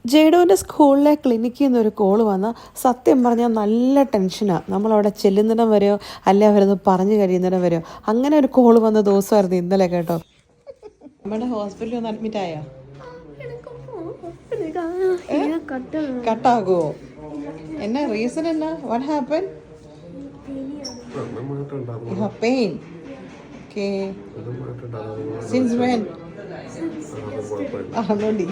ജെയ്ഡോൻ്റെ സ്കൂളിലെ ക്ലിനിക്കിൽ നിന്നൊരു കോള് വന്നാൽ സത്യം പറഞ്ഞാൽ നല്ല ടെൻഷനാണ്. നമ്മളവിടെ ചെല്ലുന്നിടം വരെയോ അല്ലെ അവരത് പറഞ്ഞു കഴിയുന്നിടം വരെയോ അങ്ങനെ ഒരു കോള് വന്ന ദിവസമായിരുന്നു ഇന്നലെ കേട്ടോ. നമ്മുടെ ഹോസ്പിറ്റലിൽ ഒന്ന് അഡ്മിറ്റ് ആയോ? കട്ടാകുമോ? എന്നാ റീസൺ എന്നാ? What happen? Pain. Okay. Since when? ആണോടി?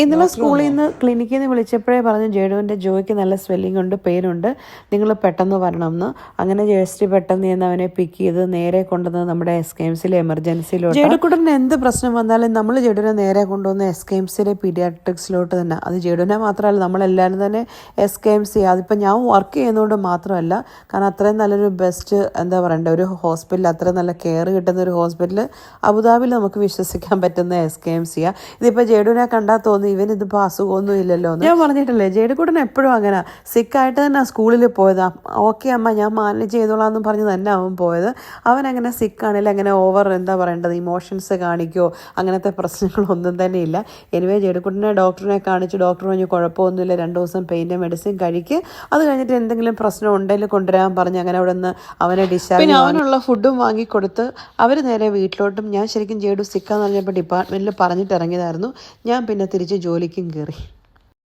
ഇന്നലെ സ്കൂളിൽ നിന്ന് ക്ലിനിക്കിൽ നിന്ന് വിളിച്ചപ്പോഴേ പറഞ്ഞു ജെയ്ഡോൻ്റെ ജോയ്ക്ക് നല്ല സ്വെല്ലിംഗ് ഉണ്ട്, പെയിനുണ്ട്, നിങ്ങൾ പെട്ടെന്ന് വരണം എന്ന്. അങ്ങനെ ജേഴ്സി പെട്ടെന്ന് നിന്ന് അവനെ പിക്ക് ചെയ്ത് നേരെ കൊണ്ടുവന്നത് നമ്മുടെ SKMCയിലെ എമർജൻസിയിലോട്ട്. ജെയ്ഡുക്കുട്ടന് എന്ത് പ്രശ്നം വന്നാലും നമ്മൾ ജെയ്ഡുവിനെ നേരെ കൊണ്ടുവന്ന് SKMCയിലെ പീഡിയാട്രിക്സിലോട്ട് തന്നെ. അത് ജെയ്ഡുവിനെ മാത്രമല്ല നമ്മളെല്ലാവരും തന്നെ SKMC. അതിപ്പോൾ ഞാൻ വർക്ക് ചെയ്യുന്നതുകൊണ്ട് മാത്രമല്ല, കാരണം അത്രയും നല്ലൊരു ബെസ്റ്റ് എന്താ പറയണ്ടേ ഒരു ഹോസ്പിറ്റൽ, അത്രയും നല്ല കെയർ കിട്ടുന്ന ഒരു ഹോസ്പിറ്റൽ അബുദാബിയിൽ നമുക്ക് വിശ്വസിക്കാൻ പറ്റുന്ന SKMCയാണ്. ഇതിപ്പോൾ ജെയ്ഡുവിനെ കണ്ടാൽ തോന്നി ഇവൻ ഇതിപ്പോൾ അസുഖമൊന്നും ഇല്ലല്ലോ. ഞാൻ പറഞ്ഞിട്ടില്ലേ ജെയ്ഡുക്കുട്ടൻ എപ്പോഴും അങ്ങനെ സിക്കായിട്ട് തന്നെ സ്കൂളിൽ പോയത്. ഓക്കെ അമ്മ ഞാൻ മാനേജ് ചെയ്തോളാം എന്ന് പറഞ്ഞ് തന്നെ അവൻ പോയത്. അവനങ്ങനെ സിക്കാണെങ്കിൽ അങ്ങനെ ഓവർ എന്താ പറയേണ്ടത് ഇമോഷൻസ് കാണിക്കുകയോ അങ്ങനത്തെ പ്രശ്നങ്ങളൊന്നും തന്നെ ഇല്ല. എനിവേ ജെയ്ഡുക്കുട്ടനെ ഡോക്ടറിനെ കാണിച്ചു. ഡോക്ടർ പറഞ്ഞു കുഴപ്പമൊന്നുമില്ല, 2 ദിവസം പെയിൻ്റെ മെഡിസിൻ കഴിക്കുക, അത് കഴിഞ്ഞിട്ട് എന്തെങ്കിലും പ്രശ്നം ഉണ്ടെങ്കിൽ കൊണ്ടുവരാൻ പറഞ്ഞ് അങ്ങനെ അവിടെ നിന്ന് അവനെ ഡിസ്ചാർജ്. പിന്നെ അവനുള്ള ഫുഡും വാങ്ങിക്കൊടുത്ത് അവർ നേരെ വീട്ടിലോട്ടും. ഞാൻ ശരിക്കും ജെയ്ഡു സിക്കാന്ന് പറഞ്ഞപ്പോൾ ഡിപ്പാർട്ട്മെൻറ്റിൽ പറഞ്ഞിട്ട് ഇറങ്ങിയതായിരുന്നു. ഞാൻ പിന്നെ തിരിച്ച് ജോലിക്കും കയറി.